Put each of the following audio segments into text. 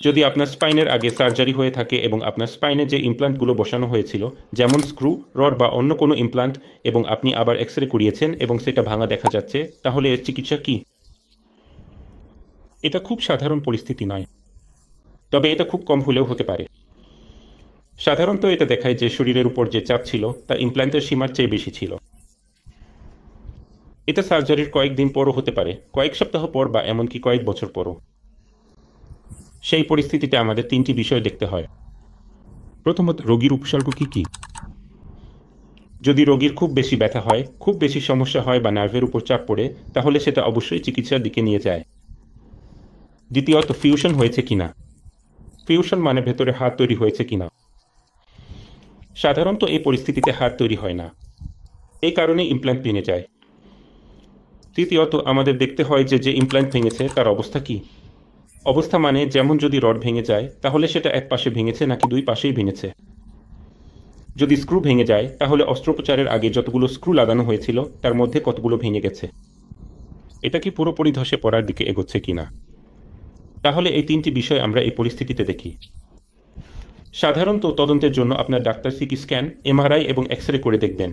যদি আপনার স্পাইনের আগে সার্জারি হয়ে থাকে এবং আপনার স্পাইনে যে ইমপ্লান্টগুলো বসানো হয়েছিল, যেমন স্ক্রু, রড বা অন্য কোনো ইমপ্লান্ট, এবং আপনি আবার এক্স-রে করিয়েছেন এবং সেটা ভাঙা দেখা যাচ্ছে, তাহলে এর চিকিৎসা কি? এটা খুব সাধারণ পরিস্থিতি নয়, তবে এটা খুব কম হলেও হতে পারে। সাধারণত এটা দেখায় যে শরীরের উপর যে চাপ ছিল তা ইমপ্ল্যান্টের সীমার চেয়ে বেশি ছিল। এটা সার্জারির কয়েকদিন পরও হতে পারে, কয়েক সপ্তাহ পর বা এমনকি কয়েক বছর পরও। সেই পরিস্থিতিতে আমাদের ৩টি বিষয় দেখতে হয়। প্রথমত, রোগীর উপসর্গ কী কী? যদি রোগীর খুব বেশি ব্যথা হয়, খুব বেশি সমস্যা হয় বা নার্ভের উপর চাপ পড়ে, তাহলে সেটা অবশ্যই চিকিৎসার দিকে নিয়ে যায়। দ্বিতীয়ত, ফিউশন হয়েছে কিনা। ফিউশন মানে ভেতরে হাড় তৈরি হয়েছে কিনা। সাধারণত এই পরিস্থিতিতে হাড় তৈরি হয় না, এই কারণে ইমপ্ল্যান্ট ভেঙে যায়। তৃতীয়ত, আমাদের দেখতে হয় যে ইমপ্ল্যান্ট ভেঙেছে তার অবস্থা কী। অবস্থা মানে যেমন যদি রড ভেঙে যায় তাহলে সেটা এক পাশে ভেঙেছে নাকি দুই পাশেই ভেঙেছে। যদি স্ক্রু ভেঙে যায় তাহলে অস্ত্রোপচারের আগে যতগুলো স্ক্রু লাগানো হয়েছিল তার মধ্যে কতগুলো ভেঙে গেছে। এটা কি পুরোপুরি ধসে পড়ার দিকে এগোচ্ছে কিনা। তাহলে এই ৩টি বিষয় আমরা এই পরিস্থিতিতে দেখি। সাধারণত তদন্তের জন্য আপনার ডাক্তার সিটি স্ক্যান, এমআরআই এবং এক্স-রে করে দেখবেন।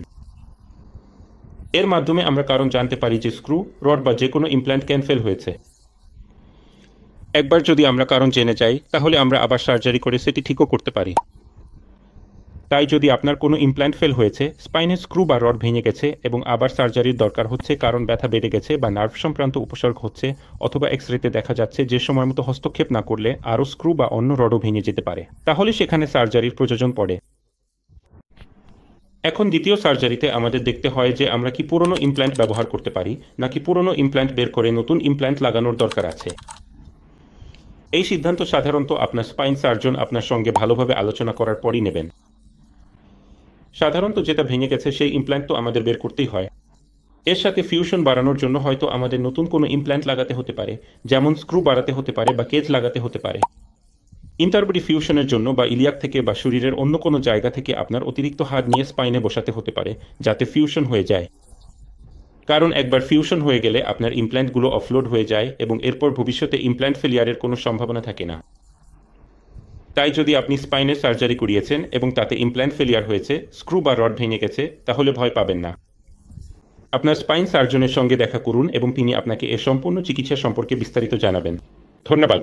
এর মাধ্যমে আমরা কারণ জানতে পারি যে স্ক্রু, রড বা যে কোনো ইমপ্ল্যান্ট কেন ফেল হয়েছে। একবার যদি আমরা কারণ জেনে যাই তাহলে আমরা আবার সার্জারি করে সেটি ঠিকও করতে পারি। তাই যদি আপনার কোনো ইমপ্ল্যান্ট ফেল হয়েছে, স্পাইনের স্ক্রু বা রড ভেঙে গেছে এবং আবার সার্জারির দরকার হচ্ছে কারণ ব্যথা বেড়ে গেছে বা নার্ভ সংক্রান্ত উপসর্গ হচ্ছে, অথবা এক্স-রেতে দেখা যাচ্ছে যে সময় মতো হস্তক্ষেপ না করলে আরও স্ক্রু বা অন্য রডও ভেঙে যেতে পারে, তাহলে সেখানে সার্জারির প্রয়োজন পড়ে। এখন দ্বিতীয় সার্জারিতে আমাদের দেখতে হয় যে আমরা কি পুরনো ইমপ্ল্যান্ট ব্যবহার করতে পারি নাকি পুরনো ইমপ্ল্যান্ট বের করে নতুন ইমপ্ল্যান্ট লাগানোর দরকার আছে। এই সিদ্ধান্ত সাধারণত আপনার স্পাইন সার্জন আপনার সঙ্গে ভালোভাবে আলোচনা করার পরই নেবেন। সাধারণত যেটা ভেঙে গেছে সেই ইমপ্ল্যান্ট তো আমাদের বের করতেই হয়। এর সাথে ফিউশন বাড়ানোর জন্য হয়তো আমাদের নতুন কোনো ইমপ্ল্যান্ট লাগাতে হতে পারে, যেমন স্ক্রু বাড়াতে হতে পারে বা কেজ লাগাতে হতে পারে। ইন্টারবডি ফিউশনের জন্য বা ইলিয়াক থেকে বা শরীরের অন্য কোনো জায়গা থেকে আপনার অতিরিক্ত হাড় নিয়ে স্পাইনে বসাতে হতে পারে যাতে ফিউশন হয়ে যায়। কারণ একবার ফিউশন হয়ে গেলে আপনার ইমপ্ল্যান্টগুলো অফলোড হয়ে যায় এবং এরপর ভবিষ্যতে ইমপ্ল্যান্ট ফেলিয়ারের কোনো সম্ভাবনা থাকে না। তাই যদি আপনি স্পাইনের সার্জারি করিয়েছেন এবং তাতে ইমপ্ল্যান্ট ফেলিয়ার হয়েছে, স্ক্রু বা রড ভেঙে গেছে, তাহলে ভয় পাবেন না। আপনার স্পাইন সার্জনের সঙ্গে দেখা করুন এবং তিনি আপনাকে এর সম্পূর্ণ চিকিৎসা সম্পর্কে বিস্তারিত জানাবেন। ধন্যবাদ।